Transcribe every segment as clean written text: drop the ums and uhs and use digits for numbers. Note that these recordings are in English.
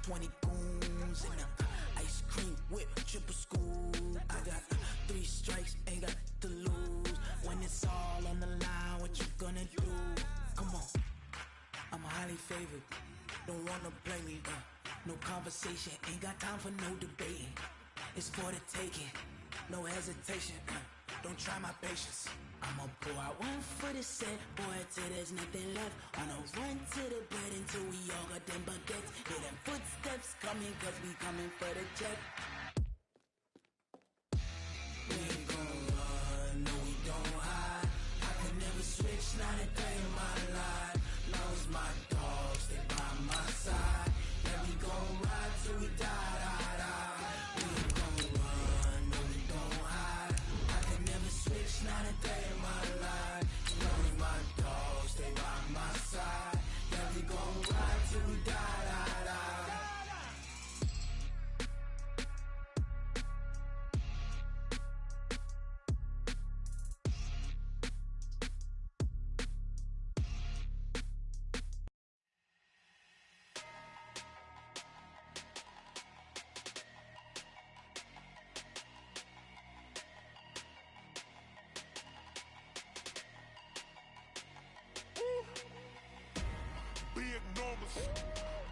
20 goons and ice cream whip, triple school. I got 3 strikes, ain't got to lose. When it's all on the line, what you gonna do? Come on, I'm highly favored. Don't wanna play me, no conversation, ain't got time for no debating. It's for the taking, no hesitation. Don't try my patience. I'ma pour out one for the set, boy, till there's nothing left. On a run to the bed until we all got them baguettes. Hear them footsteps coming, cause we coming for the check. We ain't gon' run, no we don't hide. I could never switch, not a day in my life. Long as my dogs, they by my side. Yeah, we gon' ride till we die, die, die. We ain't gon' run, no we don't hide. I could never switch, not a day in my life. Long as my dogs, they by my side. Yeah, we gon' ride till we die, die, die.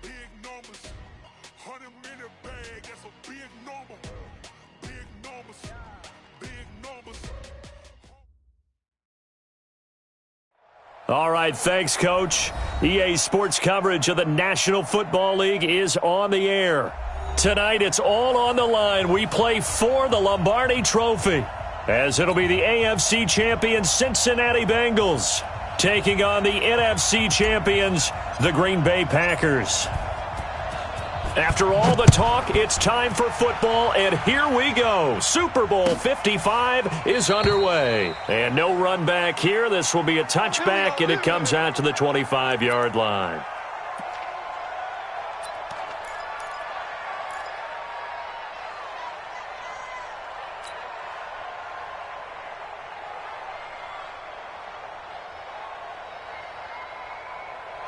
Big numbers, 100 minute bag, that's a big number. Big numbers, big numbers. All right, thanks, Coach. EA Sports coverage of the National Football League is on the air. Tonight, it's all on the line. We play for the Lombardi Trophy, as it'll be the AFC champion Cincinnati Bengals taking on the NFC champions, the Green Bay Packers. After all the talk, it's time for football, and here we go. Super Bowl 55 is underway. And no run back here. This will be a touchback, and it comes out to the 25-yard line.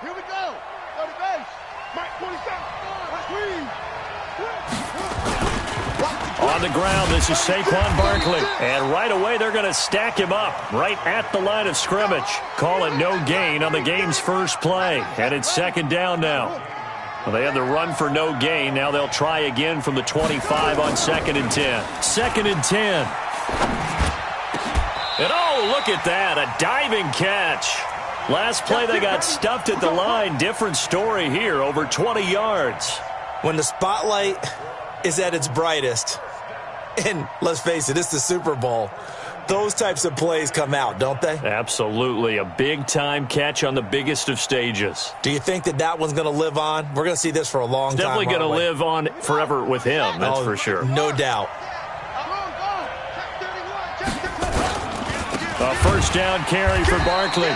Here we go. Go to base. Mike 27. On the ground, this is Saquon Barkley. And right away, they're going to stack him up right at the line of scrimmage. Call it no gain on the game's first play. And it's second down now. Well, they had the run for no gain. Now they'll try again from the 25 on 2nd and 10. 2nd and 10. And oh, look at that. A diving catch. Last play, they got stuffed at the line. Different story here, over 20 yards. When the spotlight is at its brightest, and let's face it, it's the Super Bowl, those types of plays come out, don't they? Absolutely. A big-time catch on the biggest of stages. Do you think that one's going to live on? We're going to see this for a long time. Definitely going to live on forever with him, that's for sure. No doubt. A first down carry for Barkley.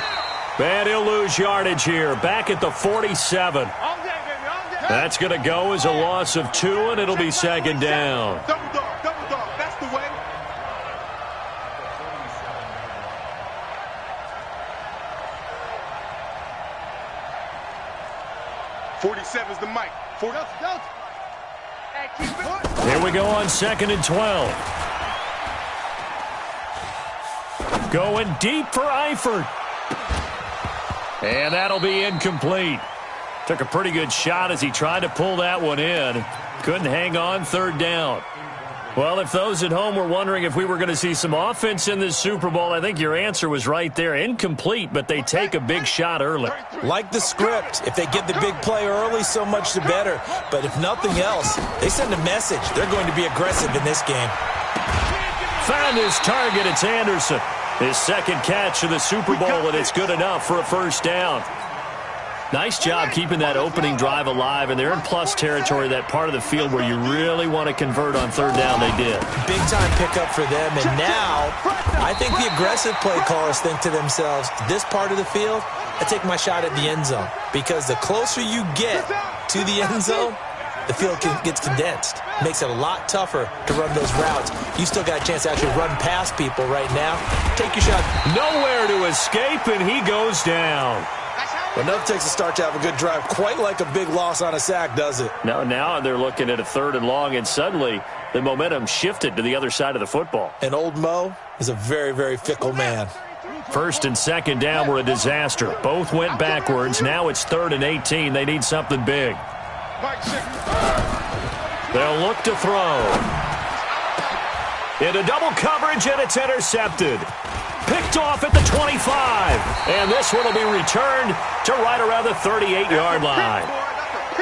And he'll lose yardage here. Back at the 47. That's going to go as a loss of 2, and it'll be second down. Double dog, that's the way. .47's the mic. Here we go on 2nd and 12. Going deep for Eifert. And that'll be incomplete. Took a pretty good shot as he tried to pull that one in. Couldn't hang on, third down. Well, if those at home were wondering if we were going to see some offense in this Super Bowl, I think your answer was right there. Incomplete, but they take a big shot early. Like the script, if they get the big play early, so much the better. But if nothing else, they send a message. They're going to be aggressive in this game. Found his target. It's Anderson. His second catch of the Super Bowl, and it's good enough for a first down. Nice job keeping that opening drive alive, and they're in plus territory, that part of the field where you really want to convert on third down. They did. Big-time pickup for them, and now I think the aggressive play callers think to themselves, this part of the field, I take my shot at the end zone, because the closer you get to the end zone, the field gets condensed. Makes it a lot tougher to run those routes. You still got a chance to actually run past people right now. Take your shot. Nowhere to escape, and he goes down. That's how Well, enough takes a start to have a good drive. Quite like a big loss on a sack, does it? Now they're looking at a 3rd and long, and suddenly the momentum shifted to the other side of the football. And old Mo is a very, very fickle man. 1st and 2nd down were a disaster. Both went backwards. Now it's 3rd and 18. They need something big. They'll look to throw. Into double coverage, and it's intercepted. Picked off at the 25. And this one will be returned to right around the 38-yard line.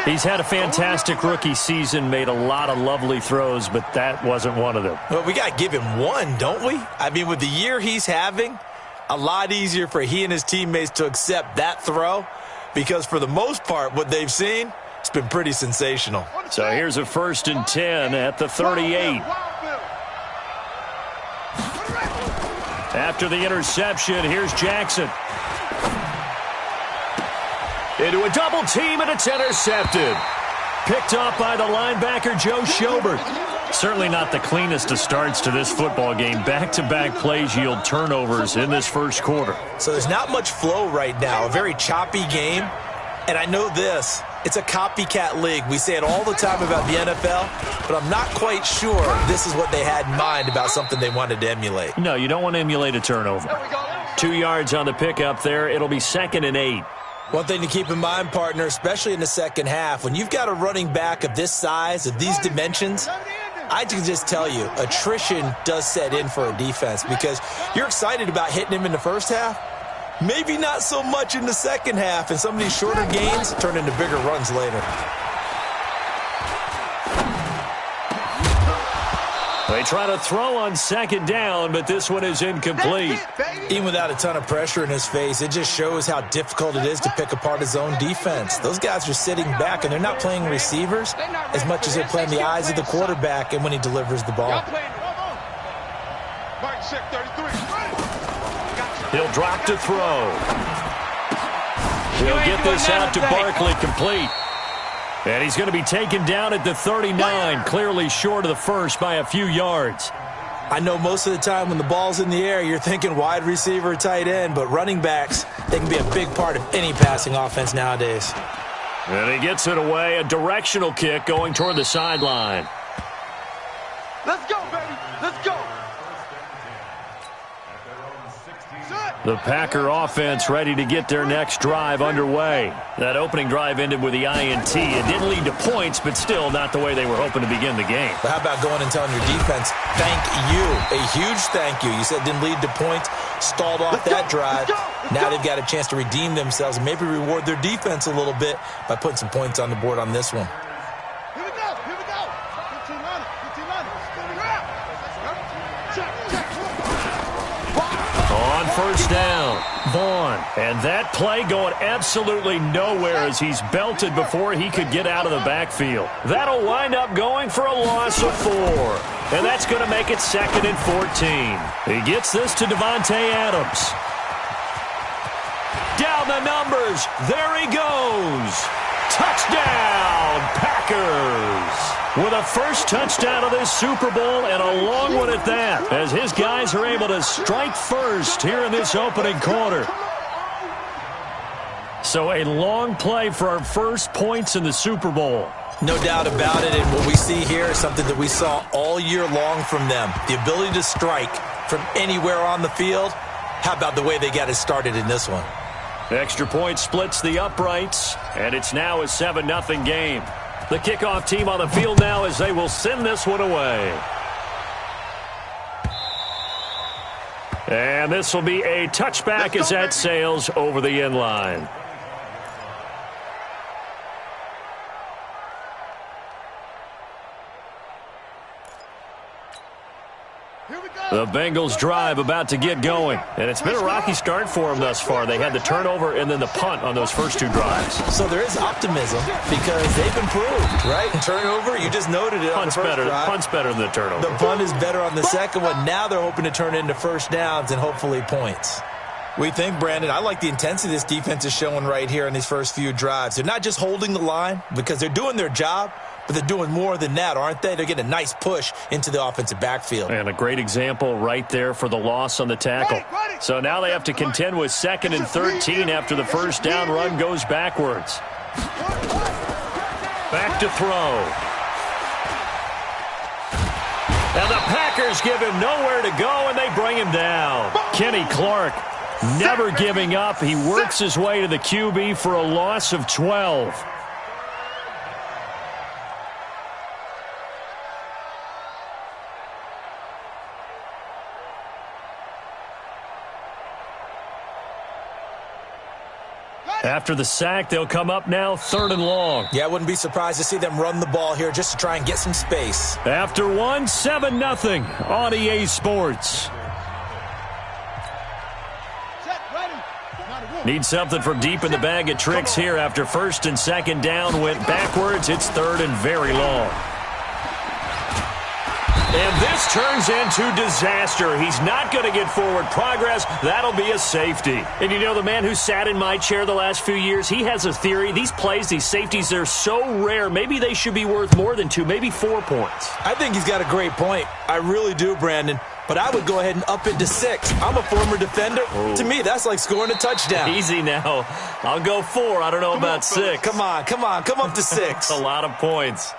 He's had a fantastic rookie season, made a lot of lovely throws, but that wasn't one of them. Well, we got to give him one, don't we? I mean, with the year he's having, a lot easier for he and his teammates to accept that throw because for the most part, what they've seen, it's been pretty sensational. So here's a 1st and 10 at the 38. After the interception, here's Jackson. Into a double team, and it's intercepted. Picked off by the linebacker, Joe Schobert. Certainly not the cleanest of starts to this football game. Back-to-back plays yield turnovers in this first quarter. So there's not much flow right now. A very choppy game. And I know this. It's a copycat league. We say it all the time about the NFL, but I'm not quite sure this is what they had in mind about something they wanted to emulate. No, you don't want to emulate a turnover. 2 yards on the pickup there. It'll be 2nd and 8. One thing to keep in mind, partner, especially in the second half, when you've got a running back of this size, of these dimensions, I can just tell you, attrition does set in for a defense because you're excited about hitting him in the first half. Maybe not so much in the second half, and some of these shorter gains turn into bigger runs later. They try to throw on 2nd down, but this one is incomplete. Even without a ton of pressure in his face, it just shows how difficult it is to pick apart his own defense. Those guys are sitting back, and they're not playing receivers as much as they're playing the eyes of the quarterback and when he delivers the ball. He'll drop to throw. He'll get this out to Barkley, complete. And he's going to be taken down at the 39, clearly short of the first by a few yards. I know most of the time when the ball's in the air, you're thinking wide receiver, tight end, but running backs, they can be a big part of any passing offense nowadays. And he gets it away, a directional kick going toward the sideline. Let's go, baby. Let's go. The Packer offense ready to get their next drive underway. That opening drive ended with the INT. It didn't lead to points, but still not the way they were hoping to begin the game. But how about going and telling your defense, thank you, a huge thank you. You said it didn't lead to points, stalled off that drive. Now they've got a chance to redeem themselves and maybe reward their defense a little bit by putting some points on the board on this one. Here we go. Here we go. 15 line. 15 line. Check. On 1st down, Vaughn. And that play going absolutely nowhere as he's belted before he could get out of the backfield. That'll wind up going for a loss of 4. And that's going to make it 2nd and 14. He gets this to Devontae Adams. Down the numbers. There he goes. Touchdown, Packers. With a first touchdown of this Super Bowl and a long one at that, as his guys are able to strike first here in this opening quarter. So a long play for our first points in the Super Bowl. No doubt about it, and what we see here is something that we saw all year long from them. The ability to strike from anywhere on the field. How about the way they got it started in this one? Extra point splits the uprights, and it's now a 7-0 game. The kickoff team on the field now as they will send this one away. And this will be a touchback as that sails over the end line. The Bengals drive about to get going. And it's been a rocky start for them thus far. They had the turnover and then the punt on those first 2 drives. So there is optimism because they've improved, right? Turnover, you just noted it on the first drive. Punt's better than the turnover. The punt is better on the second one. Now they're hoping to turn it into first downs and hopefully points. We think, Brandon, I like the intensity this defense is showing right here in these first few drives. They're not just holding the line because they're doing their job, but but they're doing more than that, aren't they? They're getting a nice push into the offensive backfield. And a great example right there for the loss on the tackle. So now they have to contend with 2nd and 13 after the first down run goes backwards. Back to throw. And the Packers give him nowhere to go, and they bring him down. Kenny Clark never giving up. He works his way to the QB for a loss of 12. After the sack, they'll come up now 3rd and long. Yeah, I wouldn't be surprised to see them run the ball here just to try and get some space. After one, 7-0 on EA Sports. Need something from deep in the bag of tricks here after 1st and 2nd down went backwards. It's 3rd and very long. And this turns into disaster. He's not going to get forward progress. That'll be a safety. And you know, the man who sat in my chair the last few years, he has a theory. These plays, these safeties, they're so rare. Maybe they should be worth more than 2, maybe 4 points. I think he's got a great point. I really do, Brandon. But I would go ahead and up it to 6. I'm a former defender. Ooh. To me, that's like scoring a touchdown. Easy now. I'll go 4. I don't know about 6. Come on. Come up to 6. A lot of points.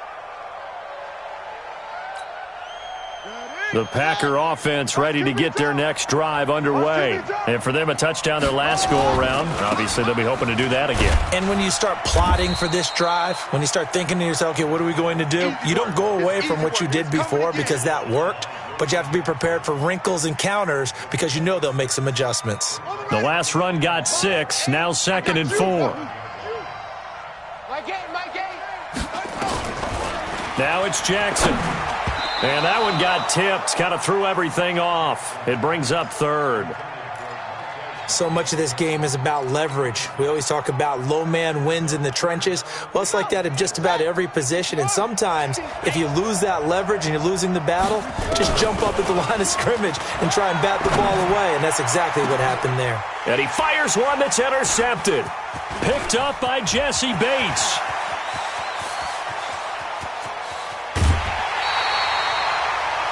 The Packer offense ready to get their next drive underway. And for them, a touchdown their last go-around. Obviously, they'll be hoping to do that again. And when you start plotting for this drive, when you start thinking to yourself, okay, what are we going to do? You don't go away from what you did before because that worked, but you have to be prepared for wrinkles and counters because you know they'll make some adjustments. The last run got 6, now 2nd and 4. Now it's Jackson. And that one got tipped, kind of threw everything off. It brings up 3rd. So much of this game is about leverage. We always talk about low man wins in the trenches. Well, it's like that in just about every position. And sometimes, if you lose that leverage and you're losing the battle, just jump up at the line of scrimmage and try and bat the ball away. And that's exactly what happened there. And he fires one that's intercepted. Picked up by Jesse Bates.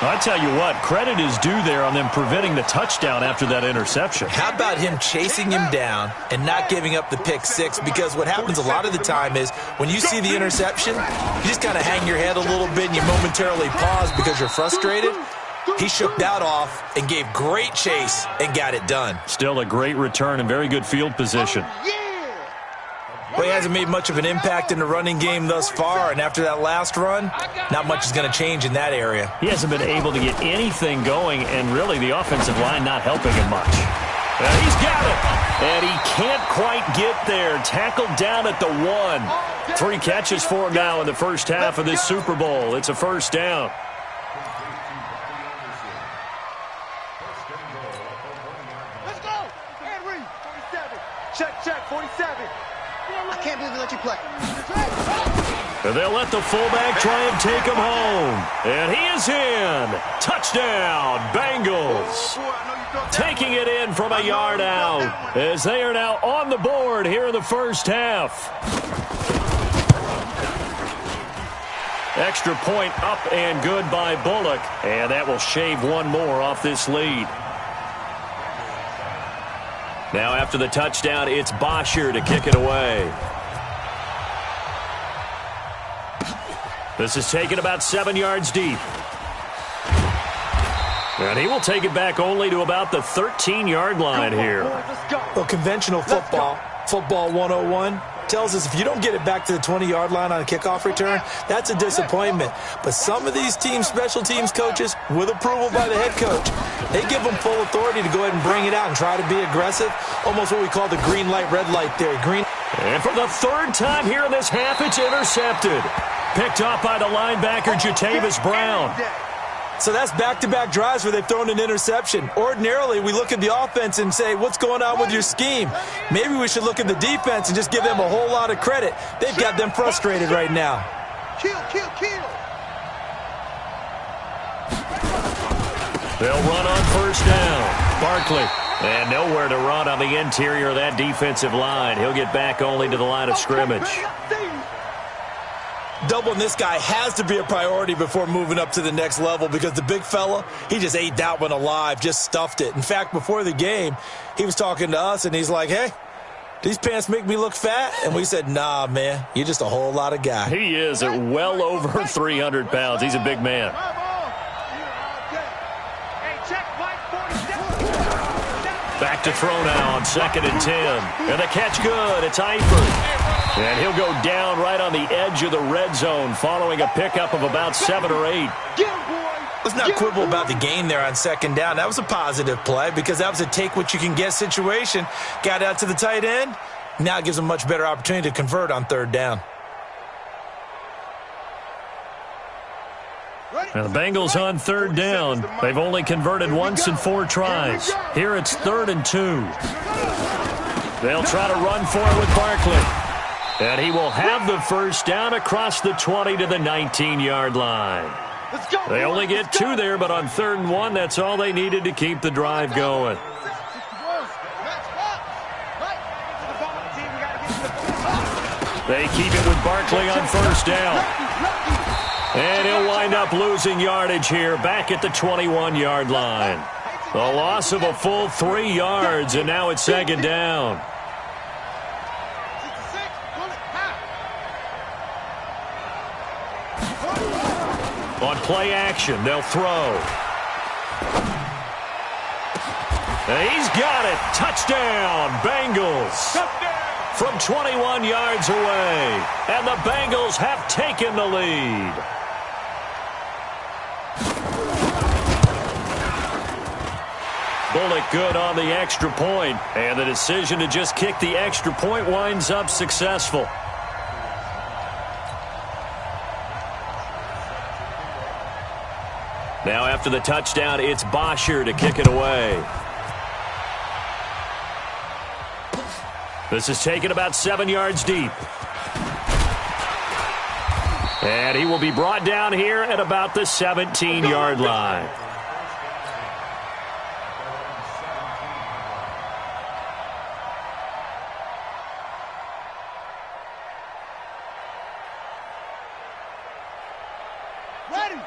I tell you what, credit is due there on them preventing the touchdown after that interception. How about him chasing him down and not giving up the pick 6? Because what happens a lot of the time is when you see the interception, you just kind of hang your head a little bit and you momentarily pause because you're frustrated. He shook that off and gave great chase and got it done. Still a great return and very good field position. Well, he hasn't made much of an impact in the running game thus far, and after that last run, not much is going to change in that area. He hasn't been able to get anything going, and really the offensive line not helping him much. He's got it, and he can't quite get there. Tackled down at the 1. 3 catches for him now in the first half of this Super Bowl. It's a first down. Let's go. And read. 47. Check, 47. I can't believe they let you play. And they'll let the fullback try and take him home. And he is in. Touchdown, Bengals. Taking it in from a yard out as they are now on the board here in the first half. Extra point up and good by Bullock. And that will shave one more off this lead. Now after the touchdown, it's Bosher to kick it away. This is taken about 7 yards deep. And he will take it back only to about the 13-yard line here. Well, conventional football 101, tells us if you don't get it back to the 20-yard line on a kickoff return, that's a disappointment. But some of these teams, special teams coaches, with approval by the head coach, they give them full authority to go ahead and bring it out and try to be aggressive, almost what we call the green light, red light theory. And for the 3rd time here in this half, it's intercepted. Picked up by the linebacker, Jatavis Brown. So that's back-to-back drives where they've thrown an interception. Ordinarily, we look at the offense and say, what's going on with your scheme? Maybe we should look at the defense and just give them a whole lot of credit. They've got them frustrated right now. Kill. They'll run on first down. Barkley. And nowhere to run on the interior of that defensive line. He'll get back only to the line of scrimmage. doubling this guy has to be a priority before moving up to the next level because the big fella, he just ate that one alive, just stuffed it. In fact, before the game, he was talking to us, and he's like, hey, these pants make me look fat? And we said, nah, man, you're just a whole lot of guy. He is at well over 300 pounds. He's a big man. Back to throw now on 2nd and 10. And the catch good. It's Eifert. And he'll go down right on the edge of the red zone following a pickup of about 7 or 8. Let's not quibble about the gain there on 2nd down. That was a positive play because that was a take-what-you-can-get situation. Got out to the tight end. Now it gives them a much better opportunity to convert on 3rd down. And the Bengals on 3rd down. They've only converted once in 4 tries. Here it's 3rd and 2. They'll try to run for it with Barkley. And he will have the first down across the 20 to the 19-yard line. They only get 2 there, but on 3rd and 1, that's all they needed to keep the drive going. They keep it with Barkley on 1st down. And he'll wind up losing yardage here, back at the 21-yard line. The loss of a full 3 yards, and now it's 2nd down. On play action, they'll throw. And he's got it. Touchdown, Bengals. From 21 yards away. And the Bengals have taken the lead. Bullock good on the extra point. And the decision to just kick the extra point winds up successful. Now after the touchdown, it's Bosher to kick it away. This is taken about 7 yards deep. And he will be brought down here at about the 17-yard line.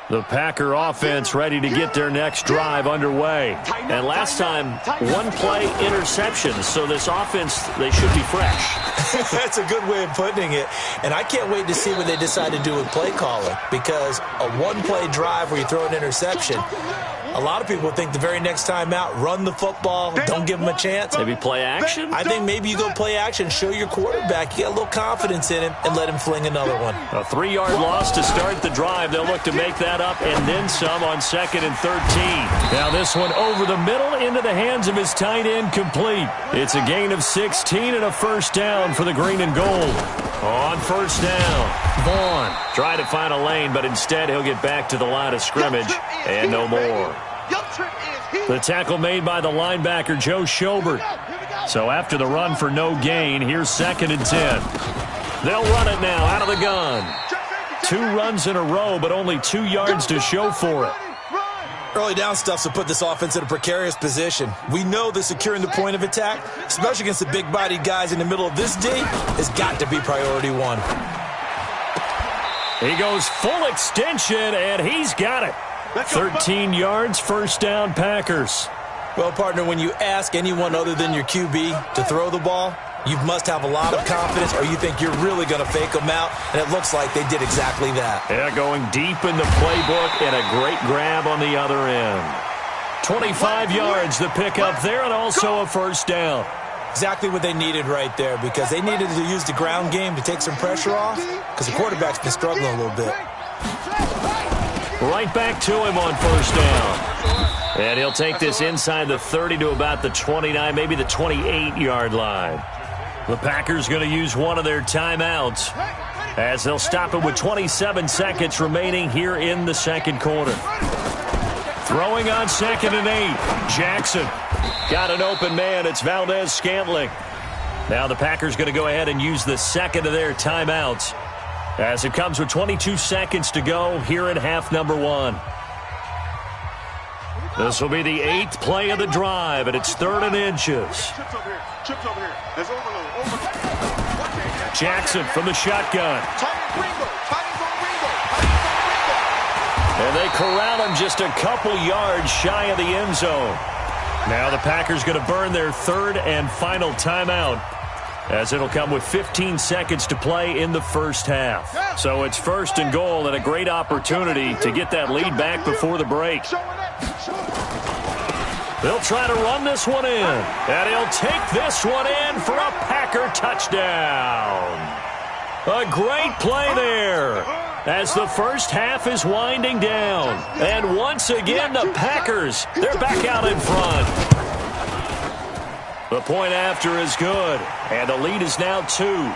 The Packer offense ready to get their next drive underway. And last time, 1-play interception. So this offense, they should be fresh. That's a good way of putting it. And I can't wait to see what they decide to do with play calling. Because a 1-play drive where you throw an interception, a lot of people think the very next time out, run the football, don't give them a chance. Maybe play action? I think maybe you go play action, show your quarterback you got a little confidence in him, and let him fling another one. A 3-yard loss to start the drive. They'll look to make that up and then some on 2nd and 13. Now this one over the middle into the hands of his tight end, complete. It's a gain of 16 and a first down for the green and gold. On 1st down, Vaughn tried to find a lane, but instead he'll get back to the line of scrimmage and no more. The tackle made by the linebacker, Joe Schobert. So after the run for no gain, here's 2nd and 10. They'll run it now out of the gun. 2 runs in a row, but only 2 yards to show for it. Early down stuff to put this offense in a precarious position. We know that securing the point of attack, especially against the big-bodied guys in the middle of this D, has got to be priority 1. He goes full extension, and he's got it. 13 yards, first down, Packers. Well, partner, when you ask anyone other than your QB to throw the ball, you must have a lot of confidence or you think you're really going to fake them out, and it looks like they did exactly that. Yeah, going deep in the playbook and a great grab on the other end. 25 yards the pickup there and also a first down. Exactly what they needed right there because they needed to use the ground game to take some pressure off because the quarterback's been struggling a little bit. Right back to him on first down. And he'll take this inside the 30 to about the 29, maybe the 28-yard line. The Packers going to use one of their timeouts as they'll stop it with 27 seconds remaining here in the second quarter. Throwing on 2nd and 8. Jackson got an open man. It's Valdez-Scantling. Now the Packers going to go ahead and use the second of their timeouts as it comes with 22 seconds to go here in half number 1. This will be the 8th play of the drive, and it's 3rd and inches. Jackson from the shotgun. And they corral him just a couple yards shy of the end zone. Now the Packers going to burn their third and final timeout, as it'll come with 15 seconds to play in the first half. So it's first and goal and a great opportunity to get that lead back before the break. They'll try to run this one in, and he'll take this one in for a Packer touchdown. A great play there as the first half is winding down. And once again, the Packers, they're back out in front. The point after is good, and the lead is now 2.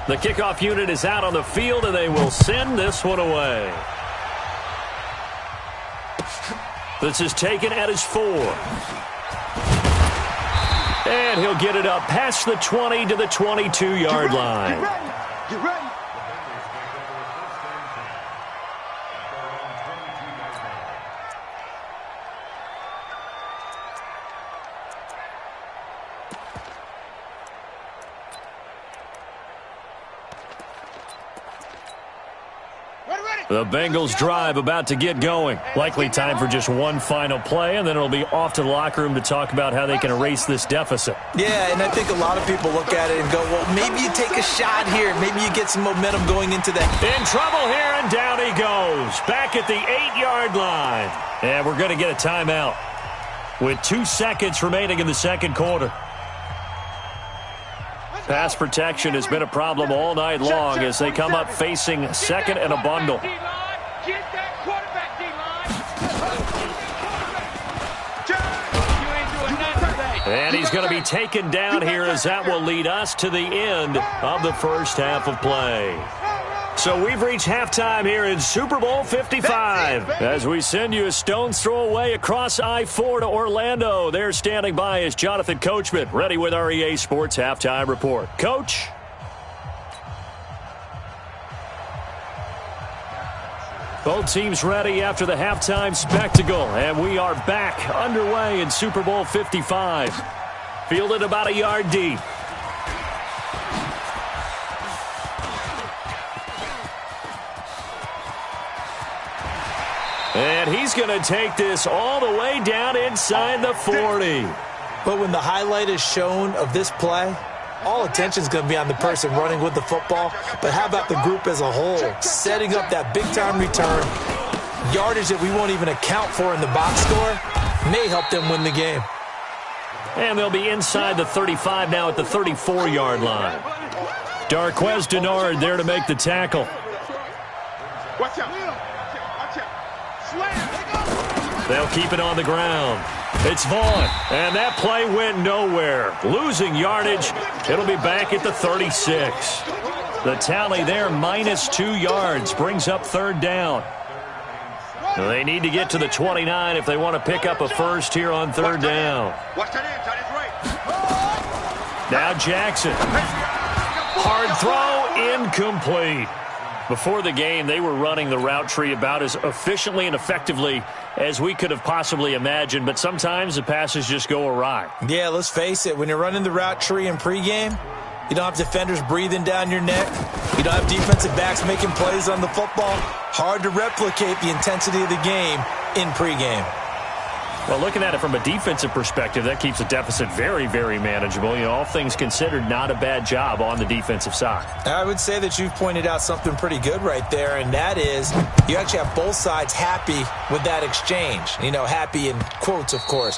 The kickoff unit is out on the field, and they will send this one away. This is taken at his 4. And he'll get it up past the 20 to the 22-yard line. Get ready. The Bengals drive about to get going. Likely time for just one final play, and then it'll be off to the locker room to talk about how they can erase this deficit. Yeah, and I think a lot of people look at it and go, well, maybe you take a shot here. Maybe you get some momentum going into that. In trouble here, and down he goes. Back at the 8-yard line. And we're going to get a timeout with 2 seconds remaining in the second quarter. Pass protection has been a problem all night long as they come up facing second and a bundle. And he's going to be taken down here as that will lead us to the end of the first half of play. So we've reached halftime here in Super Bowl 55 as we send you a stone's throw away across I-4 to Orlando. There standing by is Jonathan Coachman, ready with our EA Sports Halftime Report. Coach? Both teams ready after the halftime spectacle, and we are back underway in Super Bowl 55. Fielded about a yard deep. And he's going to take this all the way down inside the 40. But when the highlight is shown of this play, all attention is going to be on the person running with the football. But how about the group as a whole, setting up that big-time return, yardage that we won't even account for in the box score, may help them win the game. And they'll be inside the 35 now at the 34-yard line. Darquez Denard there to make the tackle. Watch out. They'll keep it on the ground. It's Vaughn, and that play went nowhere. Losing yardage. It'll be back at the 36. The tally there, -2 yards, brings up third down. They need to get to the 29 if they want to pick up a first here on third down. Now Jackson. Hard throw, incomplete. Before the game, they were running the route tree about as efficiently and effectively as we could have possibly imagined, but sometimes the passes just go awry. Yeah, let's face it. When you're running the route tree in pregame, you don't have defenders breathing down your neck. You don't have defensive backs making plays on the football. Hard to replicate the intensity of the game in pregame. Well, looking at it from a defensive perspective, that keeps the deficit very, very manageable. You know, all things considered, not a bad job on the defensive side. I would say that you've pointed out something pretty good right there, and that is you actually have both sides happy with that exchange. You know, happy in quotes, of course.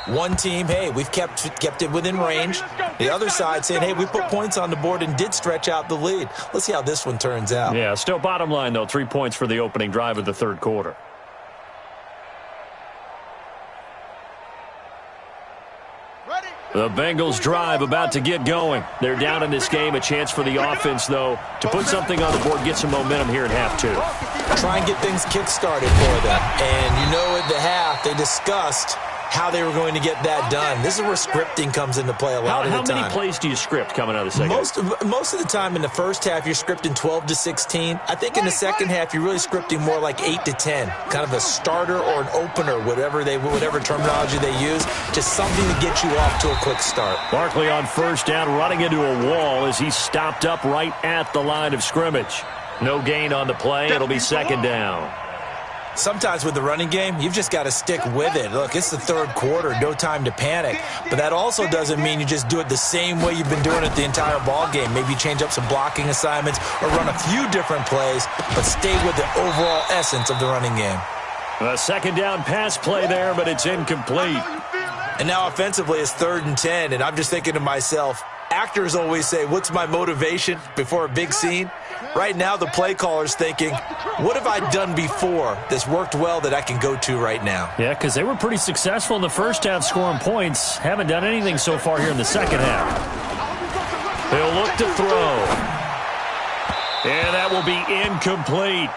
One team, hey, we've kept it within range. The other side saying, hey, we put points on the board and did stretch out the lead. Let's see how this one turns out. Yeah, still bottom line, though, 3 points for the opening drive of the third quarter. The Bengals drive about to get going. They're down in this game. A chance for the offense, though, to put something on the board, get some momentum here in half two. Try and get things kick-started for them. And you know at the half they discussed how they were going to get that done. This is where scripting comes into play a lot of the time. How many plays do you script coming out of the second half? Most of the time in the first half, you're scripting 12 to 16. I think in the second half, you're really scripting more like 8 to 10, kind of a starter or an opener, whatever terminology they use, just something to get you off to a quick start. Barkley on first down, running into a wall as he stopped up right at the line of scrimmage. No gain on the play. It'll be second down. Sometimes with the running game, you've just got to stick with it. Look, it's the third quarter, no time to panic. But that also doesn't mean you just do it the same way you've been doing it the entire ball game. Maybe change up some blocking assignments or run a few different plays, but stay with the overall essence of the running game. A second down pass play there, but it's incomplete. And now offensively, it's 3rd and 10, and I'm just thinking to myself, actors always say, what's my motivation before a big scene? Right now, the play caller's thinking, what have I done before that's worked well that I can go to right now? Yeah, because they were pretty successful in the first half scoring points. Haven't done anything so far here in the second half. They'll look to throw. And that will be incomplete.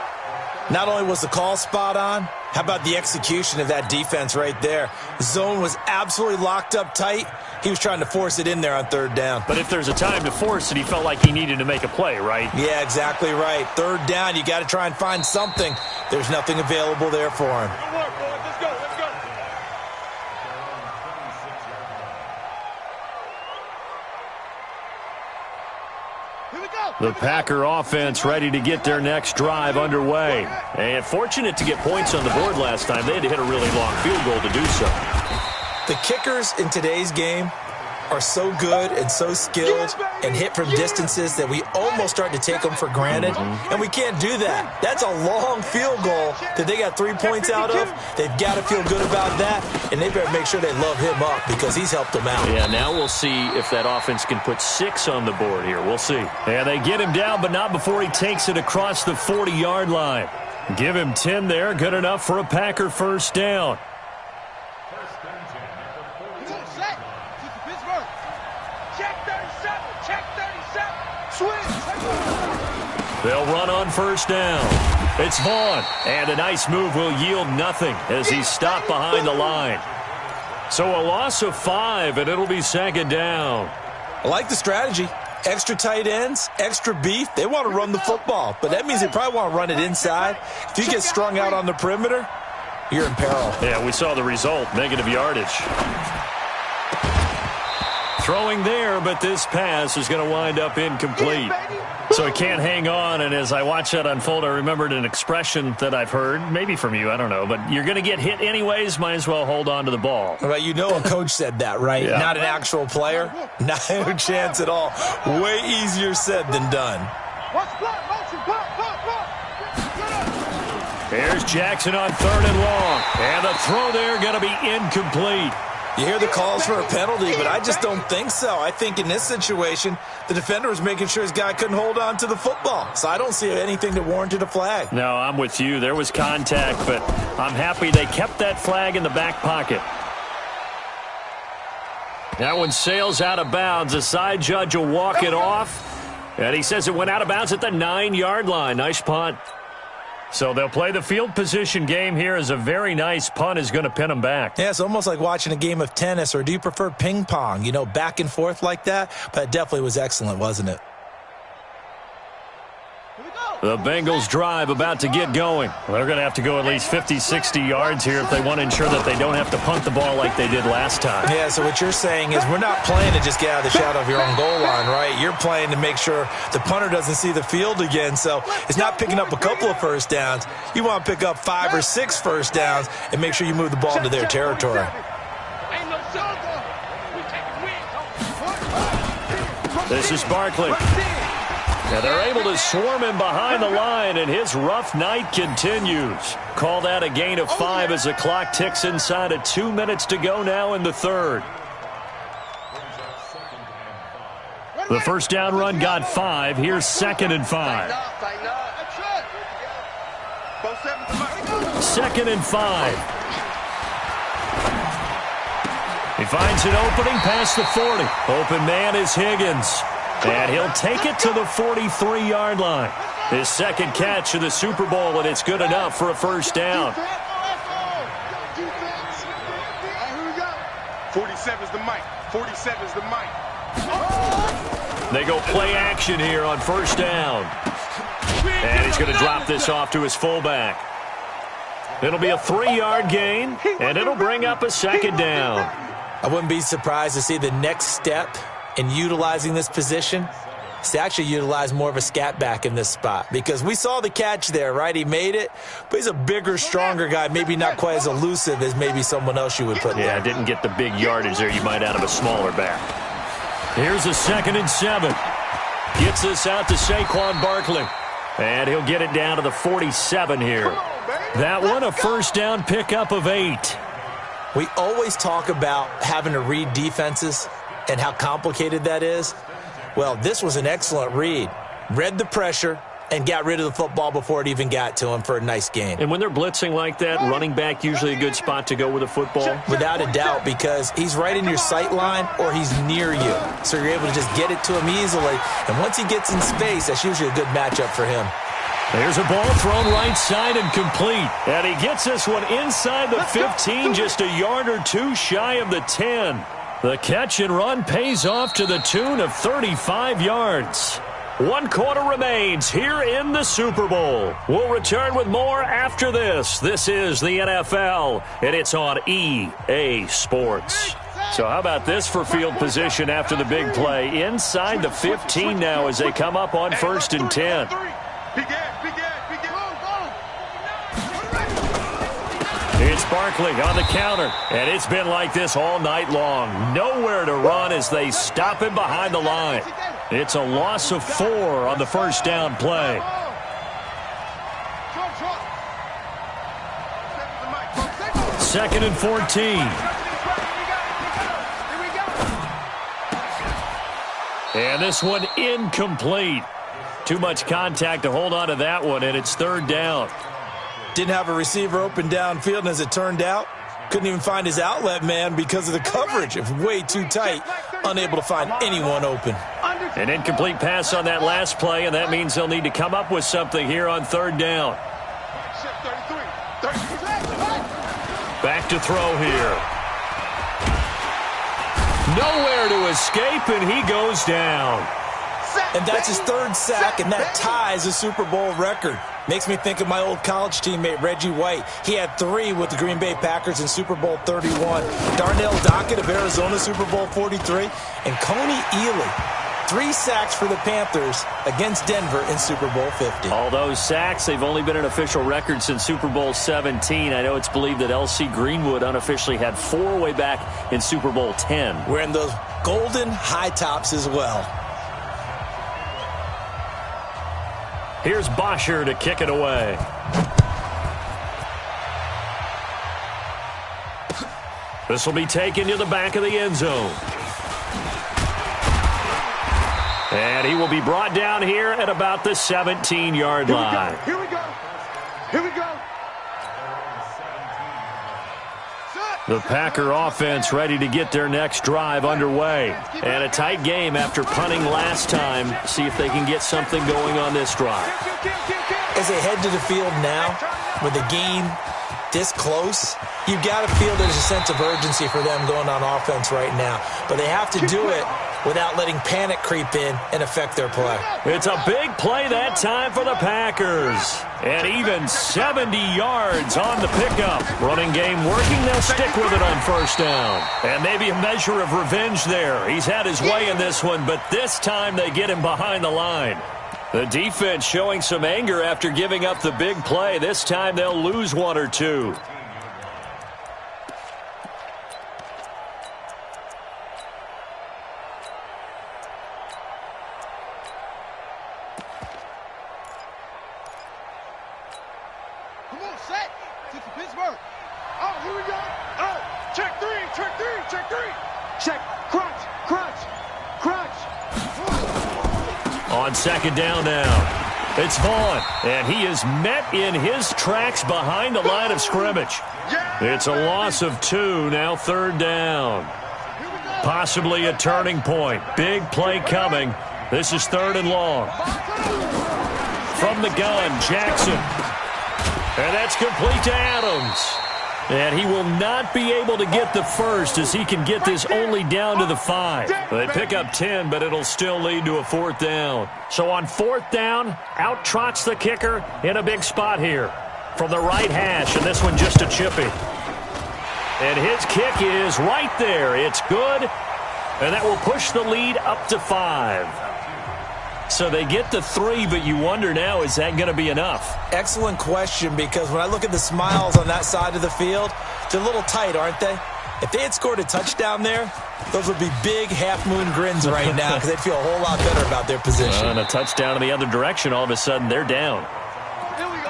Not only was the call spot on, how about the execution of that defense right there? The zone was absolutely locked up tight. He was trying to force it in there on 3rd down. But if there's a time to force it, he felt like he needed to make a play, right? Yeah, exactly right. 3rd down, you got to try and find something. There's nothing available there for him. Good work, boys. Let's go. Let's go. Here we go. The Packer offense ready to get their next drive underway. And fortunate to get points on the board last time. They had to hit a really long field goal to do so. The kickers in today's game are so good and so skilled and hit from distances that we almost start to take them for granted, and we can't do that. That's a long field goal that they got 3 points out of. They've got to feel good about that, and they better make sure they love him up because he's helped them out. Yeah, now we'll see if that offense can put 6 on the board here. We'll see. And they get him down, but not before he takes it across the 40-yard line. Give him 10 there. Good enough for a Packer first down. They'll run on first down. It's Vaughn, and a nice move will yield nothing as he's stopped behind the line. So a loss of 5, and it'll be second down. I like the strategy. Extra tight ends, extra beef. They want to run the football, but that means they probably want to run it inside. If you get strung out on the perimeter, you're in peril. Yeah, we saw the result, negative yardage. Throwing there, but this pass is going to wind up incomplete. So he can't hang on, and as I watch that unfold, I remembered an expression that I've heard, maybe from you, I don't know, but you're going to get hit anyways, might as well hold on to the ball. Well, you know a coach said that, right? Yeah. Not an actual player. No chance at all. Way easier said than done. Here's Jackson on 3rd and long, and the throw there going to be incomplete. You hear the calls for a penalty, but I just don't think so. I think in this situation, the defender was making sure his guy couldn't hold on to the football. So I don't see anything that warranted a flag. No, I'm with you. There was contact, but I'm happy they kept that flag in the back pocket. That one sails out of bounds. The side judge will walk it off, and he says it went out of bounds at the 9-yard line. Nice punt. So they'll play the field position game here as a very nice punt is going to pin them back. Yeah, it's almost like watching a game of tennis, or do you prefer ping pong? You know, back and forth like that? But it definitely was excellent, wasn't it? The Bengals drive about to get going. They're going to have to go at least 50, 60 yards here if they want to ensure that they don't have to punt the ball like they did last time. Yeah, so what you're saying is we're not playing to just get out of the shadow of your own goal line, right? You're playing to make sure the punter doesn't see the field again. So it's not picking up a couple of first downs. You want to pick up 5 or 6 first downs and make sure you move the ball into their territory. This is Barkley. Now they're able to swarm him behind the line, and his rough night continues. Call that a gain of 5 as the clock ticks inside of 2 minutes to go now in the third. The first down run got 5. Here's 2nd and 5. 2nd and 5. He finds an opening past the 40. Open man is Higgins. And he'll take it to the 43-yard line. His second catch of the Super Bowl, and it's good enough for a first down. is the mic. 47 is the mic. They go play action here on first down. And he's going to drop this off to his fullback. It'll be a 3-yard gain, and it'll bring up a second down. I wouldn't be surprised to see the next step in utilizing this position is to actually utilize more of a scat back in this spot, because we saw the catch there, right? He made it, but he's a bigger, stronger guy, maybe not quite as elusive as maybe someone else you would put there. Yeah, didn't get the big yardage there you might out of a smaller back. Here's a 2nd and 7. Gets this out to Saquon Barkley, and he'll get it down to the 47 here. That one a first down pickup of 8. We always talk about having to read defenses and how complicated that is. Well, this was an excellent read. Read the pressure and got rid of the football before it even got to him for a nice gain. And when they're blitzing like that, running back usually a good spot to go with a football? Without a doubt, because he's right in your sight line or he's near you. So you're able to just get it to him easily. And once he gets in space, that's usually a good matchup for him. There's a ball thrown right side and complete. And he gets this one inside the 15, just a yard or two shy of the 10. The catch and run pays off to the tune of 35 yards. 1 quarter remains here in the Super Bowl. We'll return with more after this. This is the NFL, and it's on EA Sports. So how about this for field position after the big play? Inside the 15 now as they come up on 1st and 10. It's Barkley on the counter, and it's been like this all night long. Nowhere to run as they stop him behind the line. It's a loss of 4 on the first down play. Second and 14. And this one incomplete. Too much contact to hold on to that one, and it's 3rd down. Didn't have a receiver open downfield, and as it turned out, couldn't even find his outlet man because of the coverage. It was way too tight, unable to find anyone open. An incomplete pass on that last play, and that means they'll need to come up with something here on 3rd down. Back to throw here. Nowhere to escape, and he goes down. And that's his 3rd sack, and that ties a Super Bowl record. Makes me think of my old college teammate, Reggie White. He had 3 with the Green Bay Packers in Super Bowl 31. Darnell Dockett of Arizona, Super Bowl 43. And Coney Ealy, 3 sacks for the Panthers against Denver in Super Bowl 50. All those sacks, they've only been an official record since Super Bowl 17. I know it's believed that L.C. Greenwood unofficially had 4 way back in Super Bowl 10. Wearing those golden high tops as well. Here's Bosher to kick it away. This will be taken to the back of the end zone. And he will be brought down here at about the 17-yard line. Here we go. Here we go. The Packer offense ready to get their next drive underway. And a tight game after punting last time. See if they can get something going on this drive. As they head to the field now, with the game this close, you've got to feel there's a sense of urgency for them going on offense right now. But they have to do it without letting panic creep in and affect their play. It's a big play that time for the Packers. And even 70 yards on the pickup. Running game working, they'll stick with it on first down. And maybe a measure of revenge there. He's had his way in this one, but this time they get him behind the line. The defense showing some anger after giving up the big play. This time they'll lose 1 or 2. On second down now, it's Vaughn, and he is met in his tracks behind the line of scrimmage. It's a loss of 2, now 3rd down. Possibly a turning point. Big play coming. This is 3rd and long. From the gun, Jackson. And that's complete to Adams. And he will not be able to get the first as he can get this only down to the 5. They pick up 10, but it'll still lead to a 4th down. So on 4th down, out trots the kicker in a big spot here from the right hash, and this one just a chippy. And his kick is right there. It's good, and that will push the lead up to 5. So they get the 3, but you wonder now, is that going to be enough? Excellent question, because when I look at the smiles on that side of the field, they're a little tight, aren't they? If they had scored a touchdown there, those would be big half-moon grins right now because they'd feel a whole lot better about their position. And a touchdown in the other direction, all of a sudden they're down. Here we go.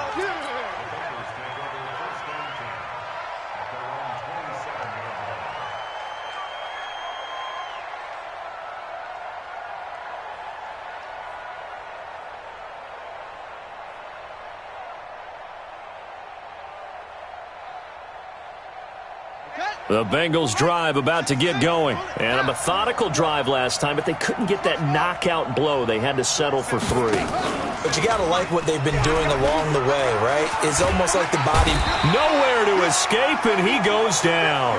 The Bengals drive about to get going. And a methodical drive last time, but they couldn't get that knockout blow. They had to settle for 3. But you got to like what they've been doing along the way, right? It's almost like the body. Nowhere to escape, and he goes down.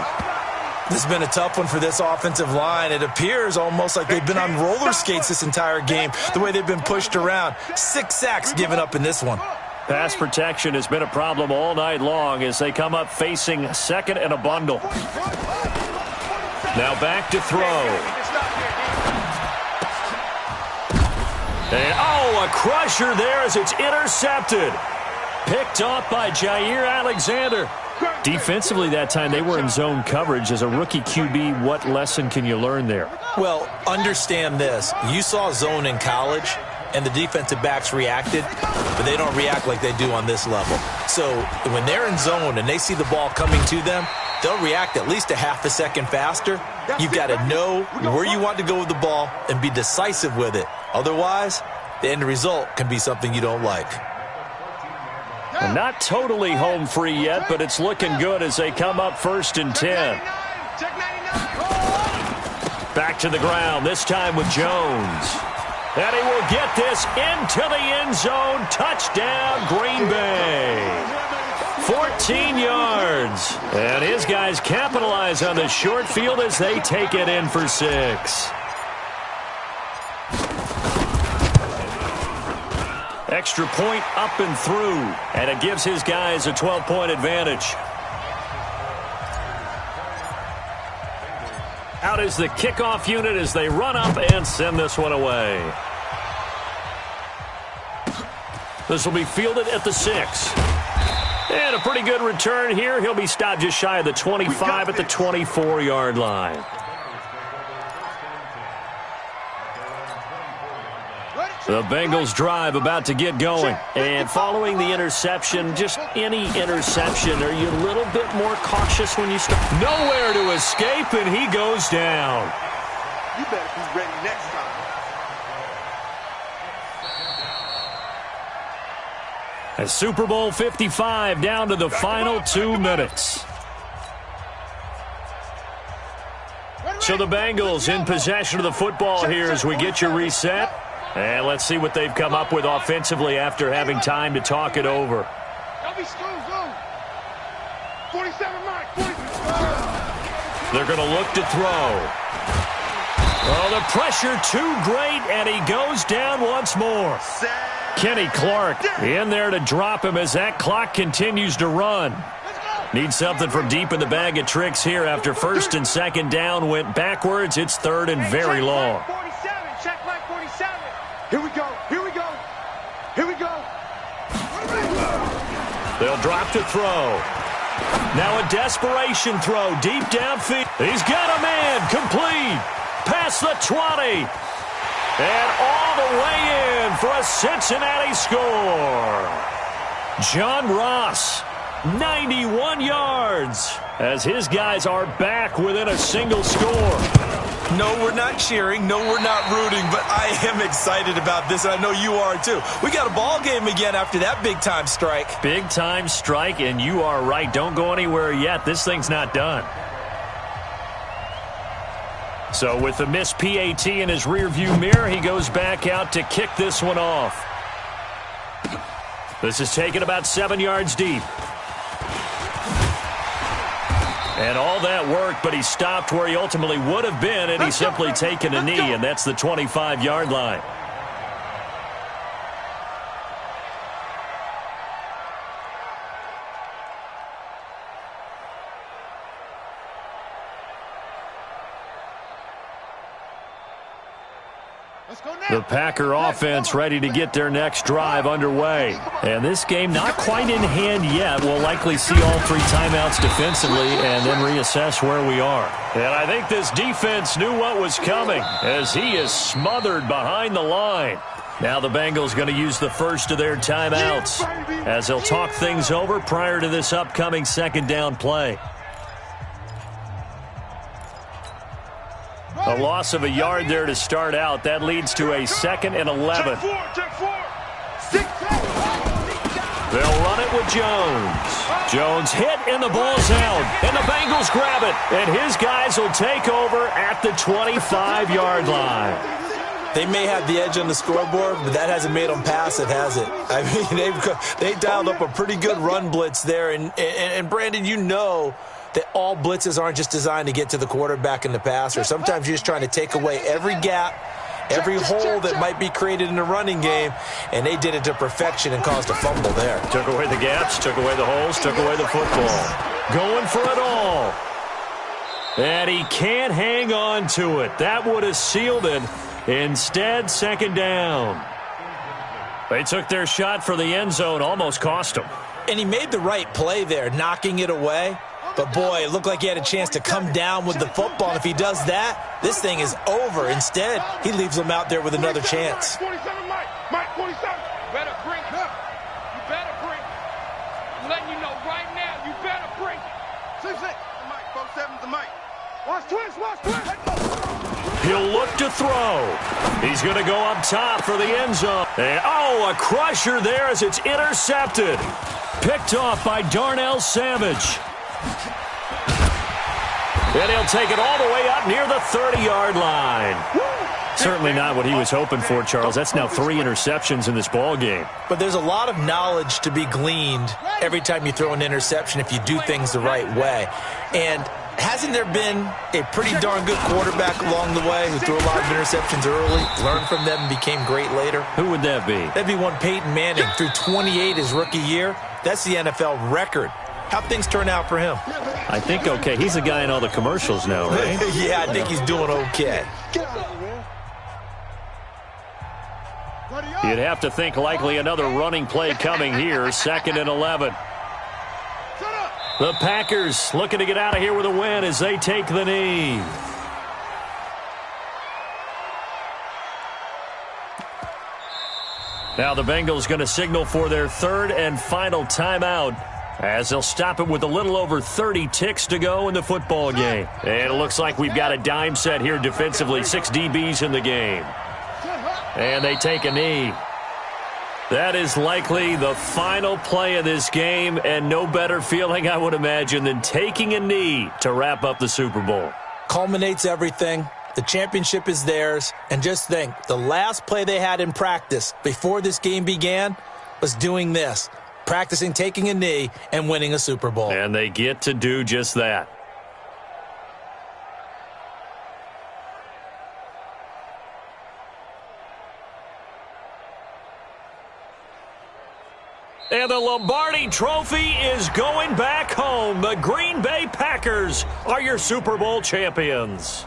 This has been a tough one for this offensive line. It appears almost like they've been on roller skates this entire game, the way they've been pushed around. 6 sacks given up in this one. Pass protection has been a problem all night long as they come up facing 2nd and a bundle. Now back to throw. And, a crusher there as it's intercepted. Picked off by Jair Alexander. Defensively that time, they were in zone coverage. As a rookie QB, what lesson can you learn there? Well, understand this. You saw zone in college, and the defensive backs reacted, but they don't react like they do on this level. So when they're in zone and they see the ball coming to them, they'll react at least a half a second faster. You've got to know where you want to go with the ball and be decisive with it. Otherwise, the end result can be something you don't like. Well, not totally home free yet, but it's looking good as they come up 1st and 10. Back to the ground, this time with Jones. And he will get this into the end zone. Touchdown, Green Bay. 14 yards. And his guys capitalize on the short field as they take it in for 6. Extra point up and through. And it gives his guys a 12-point advantage. Out is the kickoff unit as they run up and send this one away. This will be fielded at the 6. And a pretty good return here. He'll be stopped just shy of the 25 at the 24-yard line. The Bengals drive about to get going. And following the interception, just any interception, are you a little bit more cautious when you start? Nowhere to escape, and he goes down. You better be ready next time. As Super Bowl 55 down to the final 2 minutes. So the Bengals in possession of the football here as we get you reset. And let's see what they've come up with offensively after having time to talk it over. Don't be screwed, go. 47 Mike, 47. They're going to look to throw. Oh, the pressure too great, and he goes down once more. Kenny Clark in there to drop him as that clock continues to run. Needs something from deep in the bag of tricks here after 1st and 2nd down went backwards. It's 3rd and very long. Check Mike 47. Here we go. Here we go. Here we go. They'll drop to throw. Now a desperation throw deep downfield. He's got a man complete. Past the 20. And all the way in for a Cincinnati score. John Ross, 91 yards, as his guys are back within a single score. No, we're not cheering. No, we're not rooting, but I am excited about this, and I know you are too. We got a ball game again after that big-time strike. Big-time strike, and you are right. Don't go anywhere yet. This thing's not done. So with the missed PAT in his rearview mirror, he goes back out to kick this one off. This is taken about 7 yards deep. And all that work, but he stopped where he ultimately would have been, and he's simply taken a knee, and that's the 25-yard line. The Packer offense ready to get their next drive underway. And this game not quite in hand yet. We'll likely see all 3 timeouts defensively and then reassess where we are. And I think this defense knew what was coming as he is smothered behind the line. Now the Bengals going to use the first of their timeouts as they'll talk things over prior to this upcoming second down play. A loss of a yard there to start out. That leads to a 2nd and 11. They'll run it with Jones. Jones hit and the ball's out. And the Bengals grab it. And his guys will take over at the 25-yard line. They may have the edge on the scoreboard, but that hasn't made them pass it, has it? I mean, they dialed up a pretty good run blitz there. And Brandon, you know that all blitzes aren't just designed to get to the quarterback in the passer. Sometimes you're just trying to take away every gap, every hole that might be created in the running game, and they did it to perfection and caused a fumble there. Took away the gaps, took away the holes, took away the football. Going for it all. And he can't hang on to it. That would have sealed it. Instead, second down. They took their shot for the end zone, almost cost him. And he made the right play there, knocking it away. But, boy, it looked like he had a chance to come down with the football. And if he does that, this thing is over. Instead, he leaves them out there with another chance. 47, Mike, 47. Better bring it. You better bring it. I'm letting you know right now, you better bring it. 6-6. Mike, 47 to Mike. Watch twist. He'll look to throw. He's going to go up top for the end zone. And, a crusher there as it's intercepted. Picked off by Darnell Savage. And he'll take it all the way up near the 30-yard line. Certainly not what he was hoping for, Charles. That's now 3 interceptions in this ball game. But there's a lot of knowledge to be gleaned every time you throw an interception if you do things the right way. And hasn't there been a pretty darn good quarterback along the way who threw a lot of interceptions early, learned from them, and became great later? Who would that be? That'd be one Peyton Manning. Threw 28 his rookie year. That's the NFL record. How'd things turn out for him? I think okay. He's the guy in all the commercials now, right? Yeah, I think he's doing okay. You'd have to think likely another running play coming here. 2nd and 11. The Packers looking to get out of here with a win as they take the knee. Now the Bengals going to signal for their 3rd and final timeout as they'll stop it with a little over 30 ticks to go in the football game. And it looks like we've got a dime set here defensively. 6 DBs in the game. And they take a knee. That is likely the final play of this game, and no better feeling, I would imagine, than taking a knee to wrap up the Super Bowl. Culminates everything. The championship is theirs. And just think, the last play they had in practice before this game began was doing this. Practicing taking a knee and winning a Super Bowl. And they get to do just that. And the Lombardi Trophy is going back home. The Green Bay Packers are your Super Bowl champions.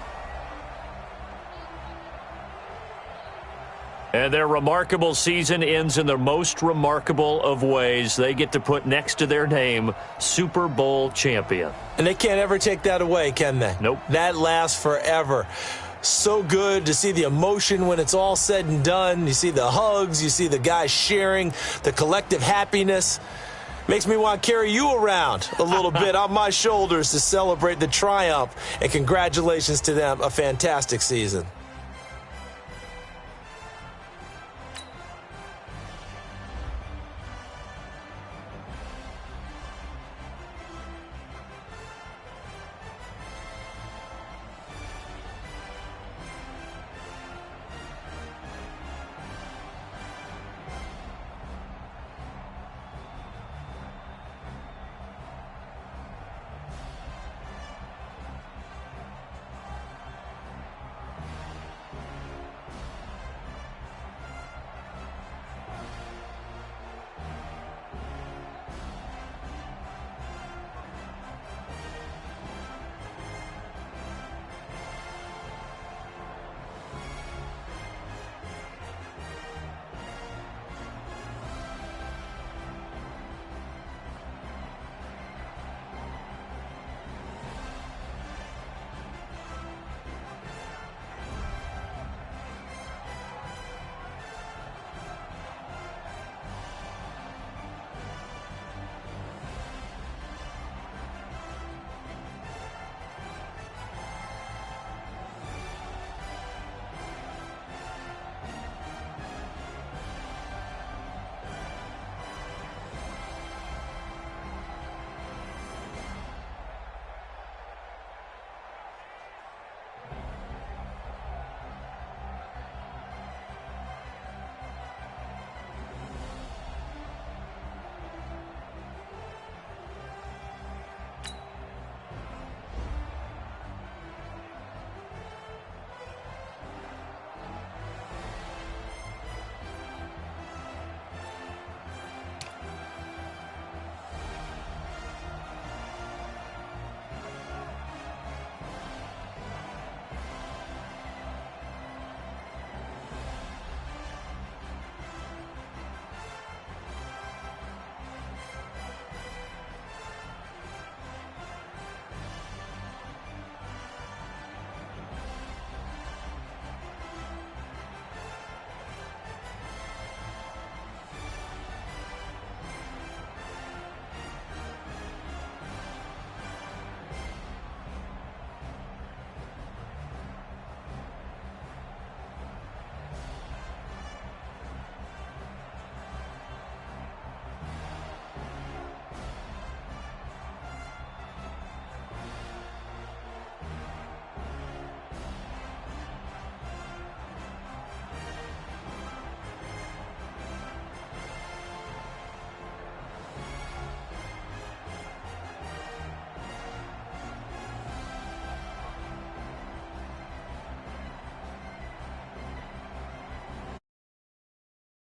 And their remarkable season ends in the most remarkable of ways. They get to put next to their name, Super Bowl champion. And they can't ever take that away, can they? Nope. That lasts forever. So good to see the emotion when it's all said and done. You see the hugs. You see the guys sharing, the collective happiness. Makes me want to carry you around a little bit on my shoulders to celebrate the triumph. And congratulations to them. A fantastic season.